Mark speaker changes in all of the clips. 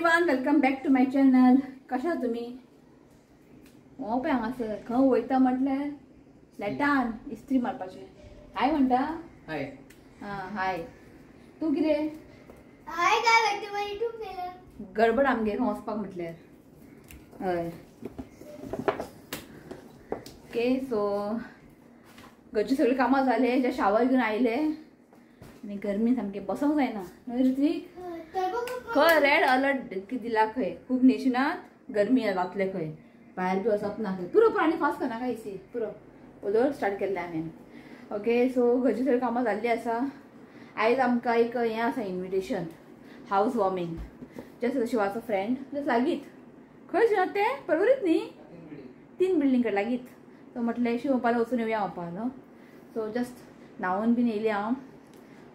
Speaker 1: Everyone, welcome back to my channel. कशा तुम्ही? हो पळय हांगासर खंय वयता म्हटल्यार फ्लॅटान इस्त्री मारपाचें. हाय म्हणटा.
Speaker 2: हाय.
Speaker 1: हाय. तू कितें?
Speaker 3: हाय काय म्हणटा मागीर तू केलं?
Speaker 1: गडबड आमगे वचपाक म्हटल्यार. हय. ओके, सो घरची सगळी कामां जाले, जे शावर घेवन आयले आनी गरमी सामके बसोंक जायना. ऋत्विक खंय रेड अलर्ट दिला, खंय खूब नेशनात गरमी जातले, खंय भायर बी वचप ना. खंय पुरो आनी फास्ट करनाका एसी पुरो उलोवप स्टार्ट केल्ले हांवें. ओके, सो घरची सगळी कामां जाल्ली आसा. आयज आमकां एक हें आसा इन्विटेशन, हावस वॉर्मिंग. जस्ट शिवाचो फ्रेंड जस्ट लागीत. खंय शिवात तें परवरीत न्ही, 3 बिल्डिंग कडेन लागीत. सो म्हटलें शिवपाक वचून येवया म्हणपाक. सो जस्ट न्हांवून बीन येयली हांव.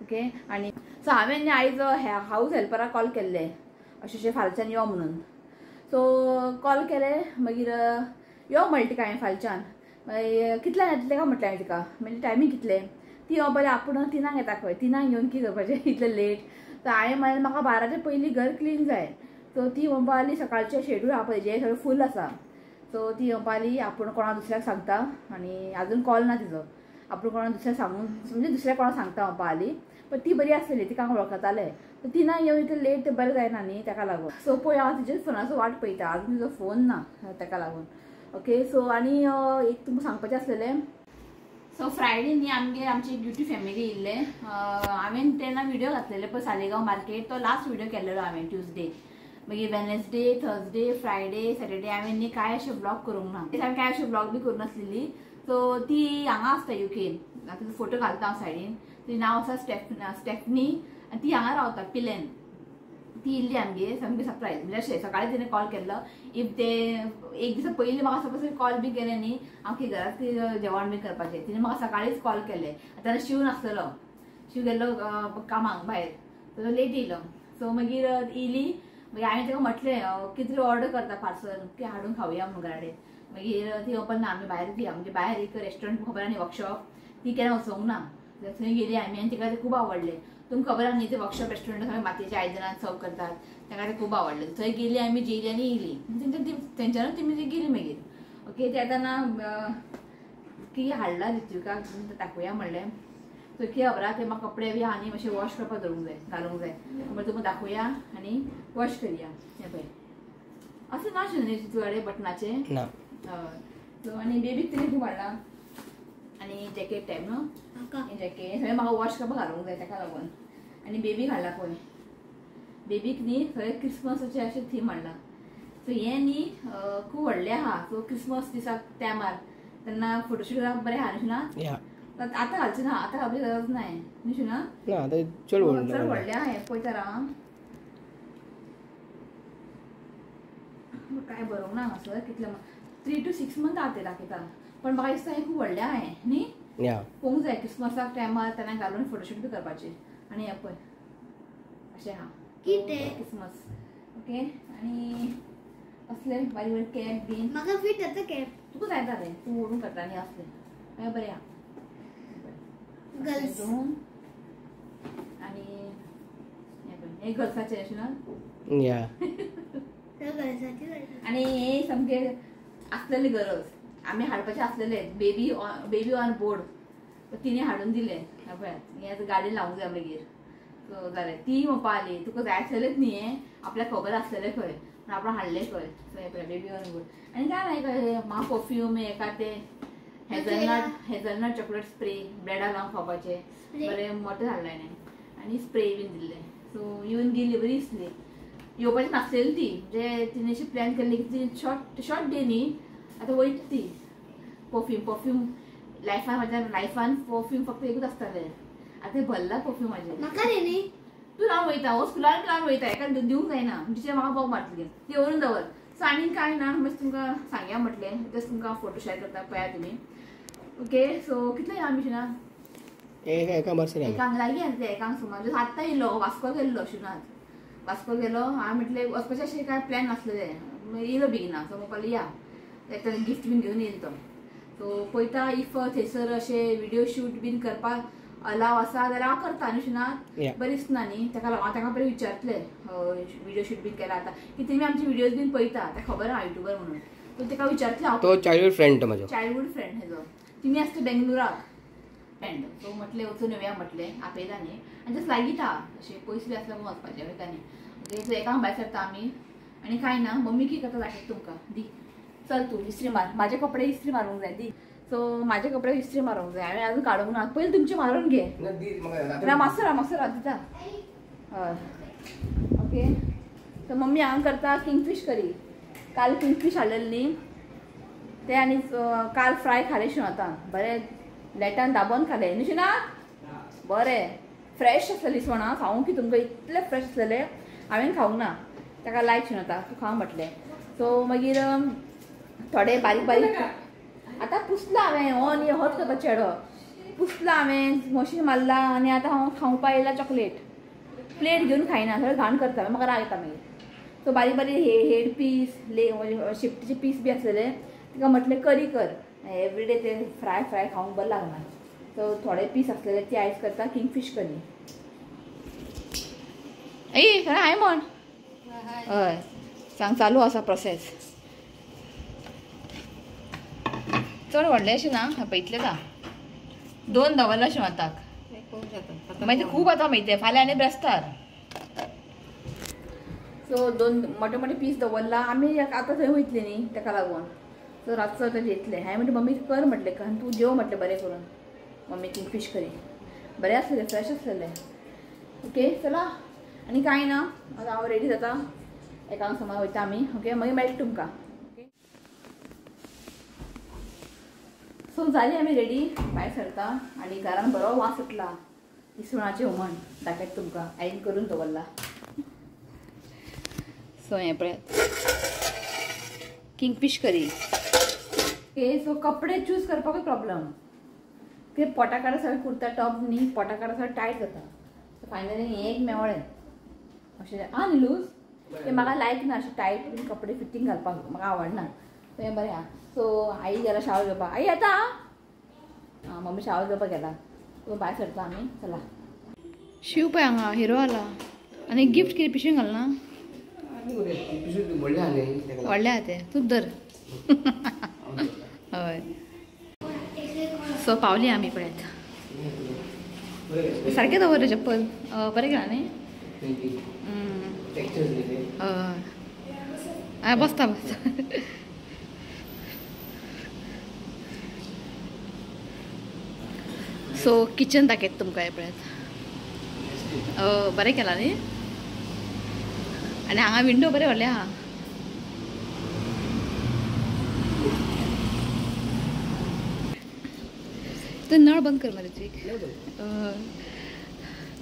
Speaker 1: ओके, आनी सो हांवें आयज हावस हेल्पराक कॉल केल्ले अशें फालच्यान यो म्हणून. सो कॉल केले, मागीर यो म्हणलें तिका हांवें फालच्यान. मागीर कितल्यान येतलें काय म्हटलें हांवें तिका. म्हणजे टायमींग कितलें ती बरें आपूण 3 येता खंय, 3 येवन कितें करपाचें इतलें लेट. सो हांवें म्हणलें म्हाका 12च्या पयलीं घर क्लीन जाय. सो ती म्हणपा लागली सकाळचें शेड्यूल आहा पळय जें सगळें फूल आसा. सो ती म्हणपा लागली आपूण कोणाक दुसऱ्याक सांगता, आनी आजून कॉल ना तिजो. आपूण कोणाक दुसऱ्याक सांगून म्हणजे दुसऱ्या कोणाक सांगता म्हणपा लागली. पण ती बरी आसलेली, तिका हांव वळखतालें. सो 3 येवन इतलें लेट तें बरें जायना न्ही, ताका लागून. सो पळय हांव तिजेच फोनाचो वाट पळयता, आजून तिजो फोन ना, ताका लागून. ओके, सो आनी एक तुमकां सांगपाचें आसलेलें. सो फ्रायडे न्ही आमची ब्युटी फॅमिली येयल्ले. हांवें तेन्ना व्हिडिओ घातलेले पळय सालेगांव मार्केट, तो लास्ट व्हिडिओ केल्लो हांवें ट्युजडे. मागीर वेनसडे, थर्सडे, फ्रायडे, सॅटर्डे हांवें न्ही कांय अशें ब्लॉग करूंक ना. हांवें कांय अशें ब्लॉग बी करूनासलेली. सो ती हांगा आसता युकेन. तिजो फोटो घालता हांव सायडीन. तिजें नांव आसा स्टेफनी आनी ती हांगा रावता पिलेन. ती येयल्ली आमगे सामकी सरप्रायज. म्हणजे अशें सकाळीं तिणें कॉल केल्लो. इफ ते एक दिसा पयलीं म्हाका सपोज कॉल बी केलें न्ही, हांव की घरांत जेवण बी करपाचें. तिणें म्हाका सकाळींच कॉल केलें. तेन्ना शिव नासलेलो, शिव गेल्लो कामाक भायर. सो लेट येयलो. सो मागीर येयली. मागीर हांवें तिका म्हटलें कितें ऑर्डर करता पार्सल की हाडून खावया म्हणून घरा कडेन. मागीर ती ओपन ना, आमी भायर या म्हणजे भायर एक रेस्टॉरंट खबर आहा न्ही वर्कशॉप, ती केन्ना वचोंक ना. थंय गेली आमी आनी तिका तें खूब आवडलें. तुमकां खबर आहा न्ही, ते वर्कशॉप रेस्टॉरंट सगळे मातयेच्या आयदनांत सर्व करतात, ताका तें खूब आवडलें. थंय गेली आमी, जेयली आनी येयली. तेंच्यानूच ती गेली मागीर. ओके, ते येताना की हाडला ऋत्विकाक दाखोवया म्हणलें. सो की खबर आहा ते म्हाका कपडे बी आहा न्ही मातशें वॉश करपाक दवरूंक जाय, घालूंक जाय. म्हणल्यार तुमकां दाखोवया आनी वॉश करया. हें पळय असं नाशिल्लें न्ही तुजे कडेन बटनाचें ना. सो आनी बेबीक कितें खूब हाडला. आनी जॅकेट टायप न्हू, जॅकेट सगळें म्हाका वॉश करपाक घालूंक जाय ताका लागून. आनी बेबीक हाडला पळय. बेबीक न्ही थंय क्रिसमसाचें अशें थीम हाडला. सो हें न्ही खूब व्हडलें आहा. सो क्रिसमस दिसाक टायमार तेन्ना फोटोशूट करपाक बरें आहा न्ही ना. आतां घालचें ना, आतां घालपाची गरज ना न्ही ना. चड व्हडलें आहा हें पळयता राव. काय बरोवंक ना हांगासर कितलें 3 to 6 मंथ आहा तें दाखयता. पण म्हाका दिसता हें खूब व्हडलें आहा हें न्ही. पळोवंक जाय क्रिसमसाक टायमार तेन्ना घालून फोटोशूट बी करपाचें. आनी हें पळय अशें आहा क्रिसमस. ओके, आनी असले बारीक बारीक कॅप बीन
Speaker 3: म्हाका फिट जाता कॅप.
Speaker 1: तुका जाय जालें, तूं ओडून करता न्ही असलें. हें बरें आहा
Speaker 3: गर्ल्स.
Speaker 1: आनी हें पळय हें गर्ल्साचें अशें ना. आनी हे सामके आसलेले गरज आमी हाडपाचे आसलेले. बेबी ऑन बोर्ड तिणें हाडून दिलें. पळय हें गाडयेन लावंक जाय मागीर. सो जालें. ती म्हणपा लागली तुका जाय आसलेलेच न्ही हें, आपल्याक खबर आसलेलें खंय पूण आपण हाडलें खंय. सो हें पळय बेबी ऑन बोर्ड. आनी काय ना म्हाका परफ्यूम हेका तें हेझलनट चॉकलेट स्प्रे ब्रेडार लावन खावपाचें बरें मोटें हाडलें हांवें. आनी स्प्रे बीन दिल्ले. सो येवन गेली बरी दिसली. येवपाची नासलेली ती, म्हणजे तिणें अशी प्लॅन केल्ली की ती शॉर्ट डे न्ही, आतां वयता ती. परफ्यूम लायफान परफ्यूम फक्त एकूच आसतालें. आतां भरला परफ्यूम म्हाजें.
Speaker 3: म्हाका न्ही
Speaker 1: तूं लावन वयता हो स्कुलान लावन वयता, एका दिवंक जायना. टिचर म्हाका बोग मारतली ती व्हरून दवर. सो आनी कांय ना, बस तुमकां सांगया म्हटलें. जस्ट तुमकां फोटो शेअर करता पळया तुमी. ओके, सो कितले या मिशनाक एकांक लागीं आनी ते एकांक सुमार. आत्तां येयलो वास्को गेल्लो शिवनाथ. वास्को गेलो. हांवें म्हटलें वचपाचें अशें कांय प्लॅन नासलेलें. येयलो बेगिना. सो म्हणपाक या तेका गिफ्ट बीन घेवन येयलो तो. सो पळयता इफ थंयसर अशें व्हिडिओ शूट बीन करपाक अलाव आसा जाल्यार हांव करता अनुशनाथ बरी दिसना न्ही ताका लागून हांव ताका पयलीं विचारतलें व्हिडिओ शूट बीन केला आतां की तुमी आमचे व्हिडिओज बीन पळयता ताका खबर आहा युट्यूबर म्हणून सो ताका विचारतलें हांव
Speaker 2: तो चायल्डहूड फ्रेंड तो म्हजो
Speaker 1: चायल्डहूड फ्रेंड हेजो तुमी आसता बेंगलुराक फ्रेंड सो म्हटलें वचून येवया म्हटलें आपयला न्ही आनी जस्ट लागीं आहा अशें पयस बी आसल्यार वचपाचें वयता न्ही ओके सो एका भायर सरता आमी आनी कांय ना मम्मी कितें करता दाखयता तुमकां दी चल तूं इस्त्री मार म्हाजे कपडे इस्त्री मारूंक जाय दी सो म्हाजे कपडे इस्त्री मारूंक जाय हांवें आजून काडूंक ना पयलीं तुमचे मारून घे ना मातसो दिता हय ओके सो मम्मी हांगा करता किंगफीश करी काल किंगफीश हाडलेली न्ही ते आनी काल फ्राय खाले शिवतां बरें लेटान दाबोन खाले न्ही ना बरें फ्रेश आसलेली इसवणां खावूं की तुमकां इतले फ्रेश आसलेले हांवें खावूंक ना ताका लायक शिवता तूं खा म्हटलें सो मागीर थोडे बारीक बारीक आतां पुसला हांवें हो न्ही होच करता चेडो पुसला हांवें मशीन मारला आनी आतां हांव खावपा येयला चॉकलेट प्लेट घेवन खायना सगळें घाण करता म्हाका राग येता मागीर सो बारीक बारीक हेड पीस शिफ्टीचे पीस बी आसलेले तिका म्हटलें करी कर एवरीडे ते फ्राय खावंक बरें लागना सो थोडे पीस आसलेले ती आयज करता किंगफीश करी ए खरें हाय म्हण हय सांग चालू आसा प्रोसेस चड व्हडलें अशें ना पळयतलें ता 2 दवरला शिवताक मागीर खूब आतां माहिती फाल्यां आनी ब्रेस्तार सो 2 मोठे मोठे पीस दवरला आमी आतां थंय वयतलीं न्ही ताका लागून सो रातचो थंय येतलें हांवें म्हणलें मम्मी कर म्हटलें कारण तूं जेव म्हटलें बरें करून मम्मी किंगफीश करी बरें आसलेलें फ्रेश आसलेलें ओके चला आनी कांय ना आतां हांव रेडी जाता एकांक समोर वयता आमी ओके मागीर मेळटा तुमकां ओके सो जाली आमी रेडी भायर सरता आनी घरान बरो वास येतला इसवणाचें हुमण दाखयता तुमकां आईन करून दवरला सो हें पळयात किंगफीश करी ओके सो कपडे चूज करपाकूच प्रॉब्लम ते पोटा काडा सगळें कुर्ता टॉप न्ही पोटा काडा सगळें टायट जाता सो फायनली हें एक मेवळें अशें आं न्ही लूज ते म्हाका लायक ना अशें टायट बीन कपडे फिटींग घालपाक म्हाका आवडना सो हें बरें आहा सो आई गेला शावर घेवपाक आई येता आं मम्मी शावर घेवपाक गेला सो भायर सरता आमी चला शिव पळय हांगा हिरो आला आनी गिफ्ट कितें पिशवेन घालना व्हडले आहा ते तूंच धर हय सो पावली आमी पळयात सारकें दवरलें चप्पल बरें गेला न्ही हय बसता सो किचन दाखयता तुमकां हें पळयात बरें केलां न्ही आनी हांगा विंडो बरें व्हडलें आहा तूं नळ बंद कर मरे ती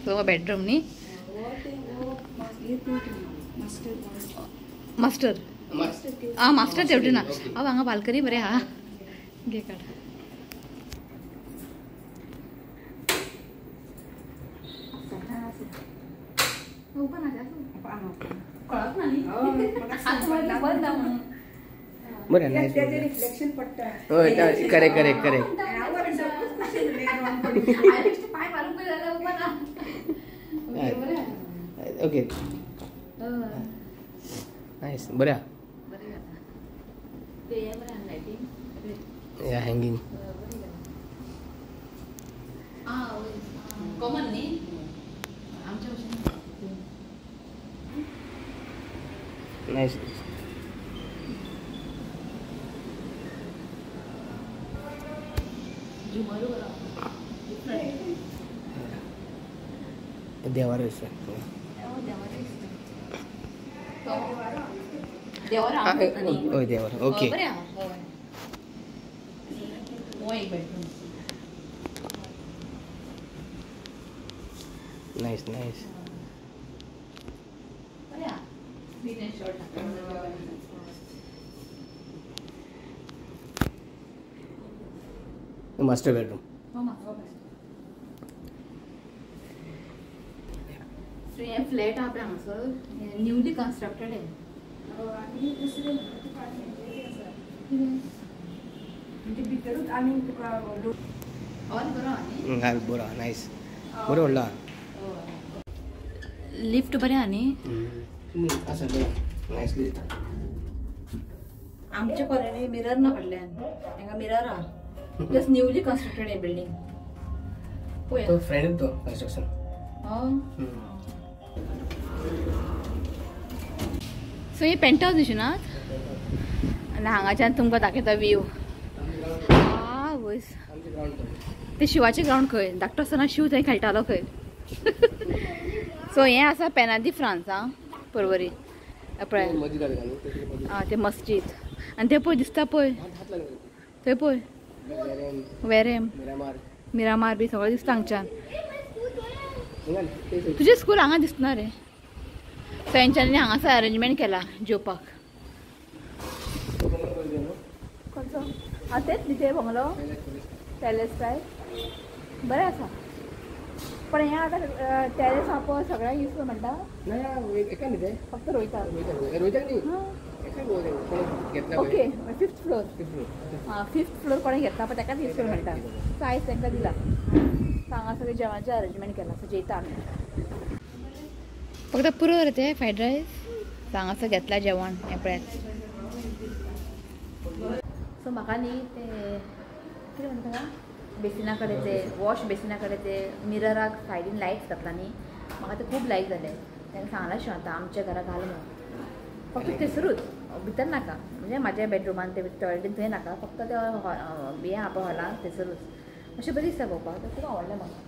Speaker 1: सो बेडरूम न्ही मास्टर आं मास्टर तेवटें ना हांव हांगा बाल्कनी बरें आहा घे काड कळत ना न्ही बंद ना म्हणून
Speaker 2: बरें
Speaker 3: रिफ्लेक्शन पडटा
Speaker 2: करेक्ट
Speaker 1: पाय मारूंक जाल्यार उबा ना
Speaker 2: ओके नायस बरें या हँगिंग
Speaker 1: कॉमन न्ही आमच्या भशेन
Speaker 2: नायस
Speaker 1: झुमर बरो
Speaker 2: देवार हय देवार okay nice master bedroom
Speaker 1: flat आहा पळय हांगासर न्यूली कन्स्ट्रक्टेड आहे
Speaker 3: म्हणजे भितरूच आनी तुका
Speaker 2: हाय बरो नायस बरो म्हणला
Speaker 1: लिफ्ट बरें आहा न्ही
Speaker 2: आसा नायसली
Speaker 1: आमच्या कॉलनी मिरर ना पडल्यान हांगा मिरर आहा जस्ट न्यूली कंस्ट्रक्टेड हे बिल्डिंग पळय
Speaker 2: तो फ्रेंड तो कंस्ट्रक्शन
Speaker 1: सो हे पेंट हाऊस दिसनात आनी हांगाच्यान तुमकां दाखयता व्यू वयस ते शिवाचे ग्राउंड खंय धाकटो आसतना शिव थंय खेळटालो खंय सो हें आसा पेना दी फ्रांस आं परवरी पळय आं ते मस्जीद आनी ते पळय दिसता पळय थंय पळय वेरेम मिरामार बी सगळें दिसता हांगच्यान तुजें स्कूल हांगा दिसना रे सो हेंच्यांनी हांगासर अरेंजमेंट केला जेवपाक खंयचो आं तेच न्ही ते बंगलो पॅलेस टायप बरें आसा पण हें आतां टॅरेस आहा पळय सगळ्यांक यूज म्हणटा फक्त रोयता ओके 5th फ्लोर हां 5th फ्लोर कोणें घेतला पळय ताकाच यूज म्हणटा सो आयज तांकां दिला हांगा सगळें जेवणाचें अरेंजमेंट केलां सो जेयता आमी फक्त पुरो रे ते फ्रायड रायस हांगासर घेतला जेवण हें पळयात सो म्हाका न्ही ते कितें म्हणटा बेसिना कडेन ते वॉश बेसिना कडेन ते मिरराक सायडीन लायट्स घातला न्ही म्हाका ते खूब लायक जाले तांकां सांगला शिवता आमच्या घरा घाल म्हणून फक्त थंयसरूच भितर नाका म्हणजे म्हाज्या बेडरुमान ते टॉयलेटीन थंय नाका फक्त ते हें आहा पळय हॉलान थंयसरूच अशें बरें दिसता पळोवपाक ते खूब आवडलें म्हाका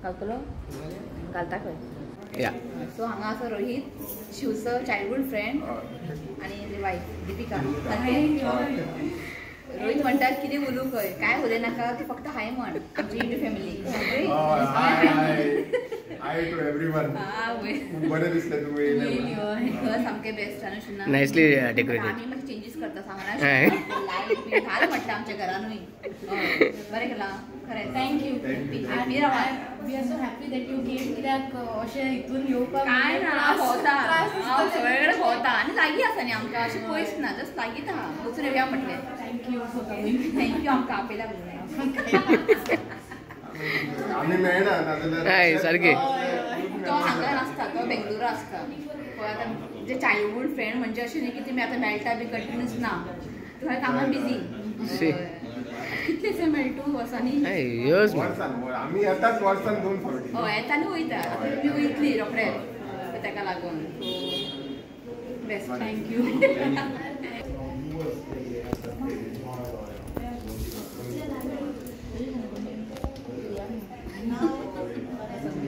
Speaker 1: घालतलो घालता खंय सो हांगा आसा रोहीत शिवचो चायल्डहूड फ्रेंड आनी वायफ दिपिका रोहित म्हणतात कितें उलू खंय काय उलयनाका ती फक्त हाय म्हण आमची YouTube family
Speaker 4: hi to everyone बरें दिसलें तुमी
Speaker 1: येयलें सामकें बेस्ट अनुशना
Speaker 2: नायसली डेकोरेटेड
Speaker 1: आमी मातशें चेंजीस करता सांगना लायट बी घाल म्हणटा आमच्या घरानूय बरें केलां खरें thank you we are so happy that you came कित्याक अशें हितून येवपाक काय ना भोंवता हांव सगळे कडेन भोंवता आनी लागीं आसा न्ही आमकां अशें पयस ना जस्ट लागींच आहा वचून येवया म्हटलें थँक्यू आमकां आपयला
Speaker 4: आमी मेळना
Speaker 2: हय सारकें
Speaker 1: तो हांगा नासता तो बेंगलुरू आसता पळय आतां जे चायल्डहूड फ्रेंड म्हणजे अशें न्ही की तुमी आतां मेळटा बी कंटिन्यूस ना तूं खंय कामाक बिजी कितले से मेळ तूं वर्सांनी
Speaker 4: आमी येतात वर्सान 2 फावटी
Speaker 1: हय येता आनी वयता आतां तुमी वयतली रोखडेच ताका लागून बेस्ट थँक्यू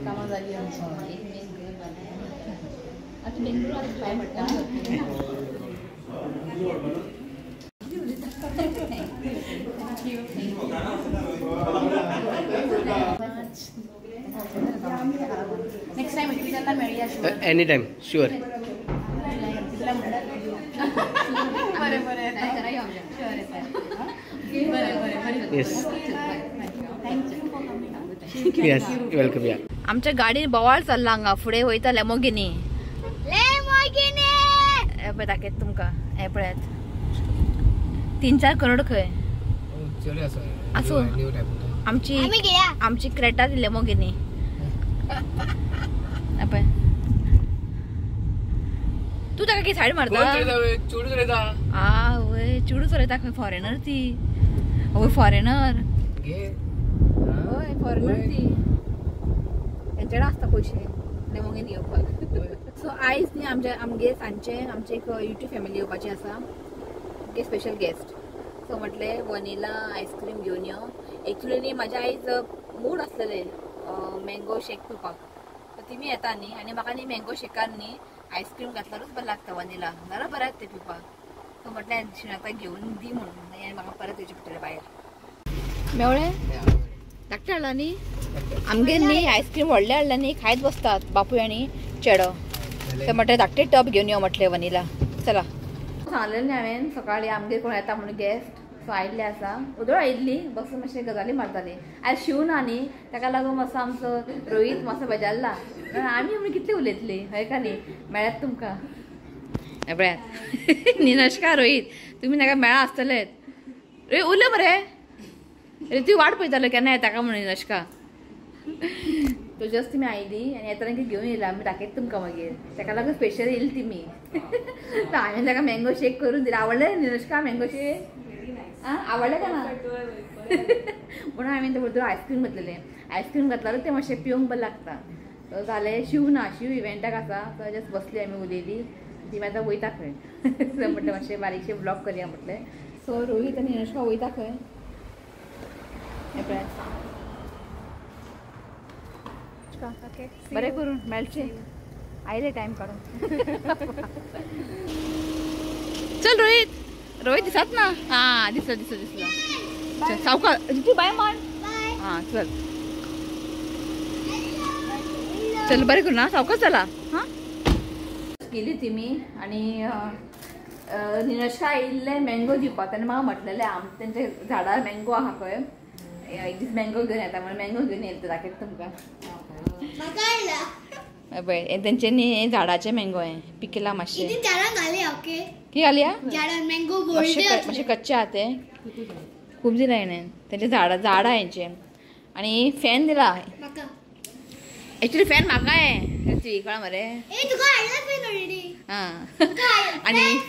Speaker 1: कामां जाली आमची आतां बेंगलुरू आतां काय म्हणटा नेक्स्ट टाइम एकमेकांना मेळया
Speaker 2: एनी टाइम शुअर
Speaker 1: बरें बरें करा यो बरें
Speaker 2: येस येस वेलकम या
Speaker 1: आमच्या गाडीन बोवाळ चालला हांगा फुडें वयता लॅमोगिनी हे पळय दाखयत तुमकां हे पळयात 3-4 करोड खंय आसूं आमची क्रेटा लॅमोगिनी पळय तू ताका कितें सायड मारता आवय चुडू चलयता खंय फॉरेनर ती आवय फॉरेनर हय फॉरेनर ती हेंचेडे आसता पयशे लॅमोगिनी येवपाक सो आयज न्ही आमगे सांजचे आमचे एक युट्यूब फॅमिली येवपाची आसा एक स्पेशल गेस्ट सो म्हटलें वनिला आयस्क्रीम घेवन यो एक्चुली न्ही म्हाज्या आयज मूड आसलेले मँगो शेक पिवपाक सो तुमी येता न्ही आनी म्हाका न्ही मँगो शेकान न्ही आयस्क्रीम घातल्यारूच बरें लागता वनिला जाल्यार बरें ते पिवपाक सो म्हटलें शिणाक घेवन दी म्हणून आनी म्हाका परत येवचें पडटलें भायर मेवळें धाकटें हाडला न्ही आमगेर न्ही आयस्क्रीम व्हडलें हाडला न्ही खायत बसतात बापूय आनी चेडो ते म्हटलें धाकटें टब घेवन यो म्हटलें वनिला चला सांगलेलें न्ही हांवें सकाळीं आमगेर कोण येता म्हणून गेस्ट सो आयिल्ले आसा उदळ आयिल्ली बसून मातशें गजाली मारताली आयज शिव ना न्ही ताका लागून मातसो आमचो रोहीत मातसो बेजारला आमी म्हण कितली उलयतली हय का न्ही मेळ्यात तुमकां पळयात न्ही नमस्कार रोहीत तुमी नाका मेळा आसतलेत रे उलय मरे ती वाट पळयतालो केन्ना येता काय म्हणून अशका तो जस्ट मी आयली आनी येताना कितें घेवन येयला आमी दाखयता तुमकां मागीर ताका लागून स्पेशल येयली ती मी तर हांवें ताका मँगो शेक करून दिला आवडलें निरश्का मँगो शेक आवडलें काय ना म्हणून हांवें ते बरोबर आयस्क्रीम घातलेलें आयस्क्रीम घातल्यारूच तें मातशें पिवंक बरें लागता तो जालें शिव ना शिव इव्हेंटाक आसा तो जस्ट बसली आमी उलयली ती आतां वयता खंय म्हटलें मातशें बारीकशें ब्लॉग करया म्हटलें सो रोहीत आनी निरश्का वयता खंय बरें करून मेळचें आयले टायम काडून चल रोहित रोहित दिसत ना हां दिसलो दिसलो दिसलो चल सावकाश तू बाय म्हण हां चल चल बरें करून ना सावकाश चला हां गेली ती मी आनी निरश्का येयल्ले मँगो दिवपाक ताणें म्हाका म्हटलेलें तेंच्या झाडार मँगो आहा खंय एक दीस मँगो घेवन येता म्हणून मँगो घेवन येता दाखयता तुमकां पळय तेंच्यांनी झाडाचे मँगो हे पिकला मातशें कितें घालया मातशें कच्चे आहा ते खूब दिला हेणें तेंचे झाडां हेंचे आनी फॅन दिला एक्चुली फॅन म्हाका हे कळ्ळां मरे आनी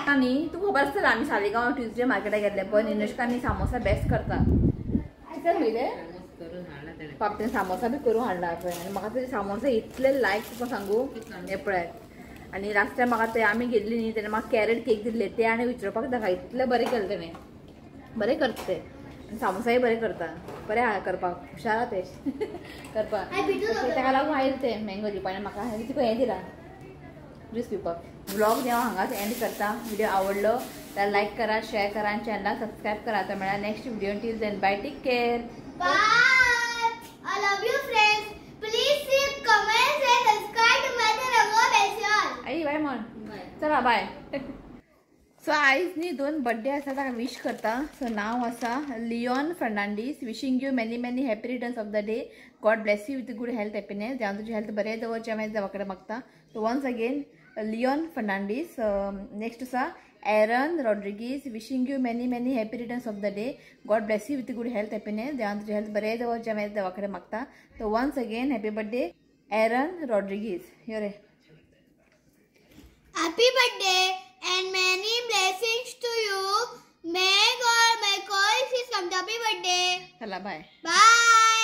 Speaker 1: आनी तुका खबर आसतलें आमी सालिगांव ट्युजडे मार्केटाक गेल्ले पळय निरश्का आनी सामोसा बेस्ट करता आयतार वयले पापटेन सामोसा बी करून हाडला पळय आनी म्हाका ते सामोसा इतले लायक तुका सांगू हे पळय आनी लास्ट टायम म्हाका ते आमी गेल्ली न्ही तेन्ना म्हाका कॅरेट केक दिल्ले ते आनी विचारपाक नाका इतले बरें केले तेणें बरें करता ते आनी सामोसाय बरें करता बरें आहा करपाक हुशार आहा ते करपाक ताका लागून आयले ते मँगो दिवपा आनी म्हाका तुका हें दिलां ज्यूस पिवपाक व्लॉग देव हांगाच एंड करता व्हिडिओ आवडलो तर लाईक करा शेअर करा आणि चॅनलला सबस्क्राईब करा तर मेळा next video till then bye take care
Speaker 3: bye I love you friends please leave comments and subscribe to my channel
Speaker 1: आई बाय म्हण चला बाय सो आयज न्ही 2 बर्थडे आसा ताका विश करता सो नाव आसा Leon Fernandes wishing you many many happy returns of the day God bless you with good health happiness देवान तुजी हेल्थ बरें दवरचें हांवें देवा कडेन मागता so once again Leon Fernandes next आसा Aaron Rodrigues wishing you many many happy returns of the day God bless you with good health happiness देवान तुजी हेल्थ बरें दवरचें हांवें देवा कडेन मागता so once again happy birthday एरन रॉड्रिगीज यो रे
Speaker 3: happy birthday and many blessings to you. May God, may God is happy birthday.
Speaker 1: चला बाय
Speaker 3: Bye.